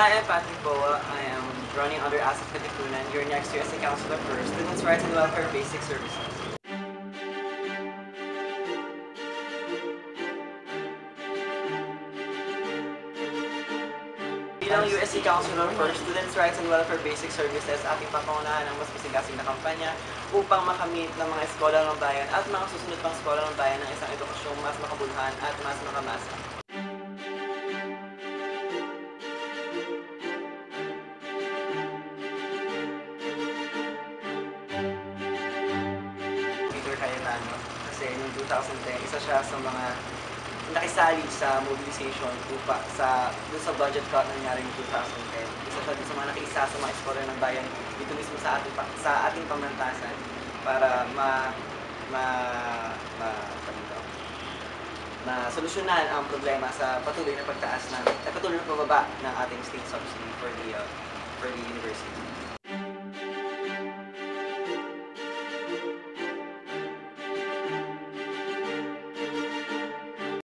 Hi, I'm Patrick Boa. I am running under Asset Katipunan. Your next year as a counselor for Students' Rights and Welfare Basic Services. Bilang USC Counselor for Students' Rights and Welfare Basic Services, ating papangunahan ang mas masigasig na kampanya upang makamit ng mga eskola ng bayan at mga susunod pang eskola ng bayan ng isang edukasyong mas makabuluhan at mas makamasa. Peter Cayetano, kasi noong 2010, isa siya sa mga nakisali sa mobilization dun sa budget cut na nangyari noong 2010. Isa siya dun sa mga nakiisa sa mga eskola ng bayan dito mismo sa ating pamantasan para solusyonan ang problema sa patuloy na pagtaas patuloy na pababa ng ating state subsidy for the university.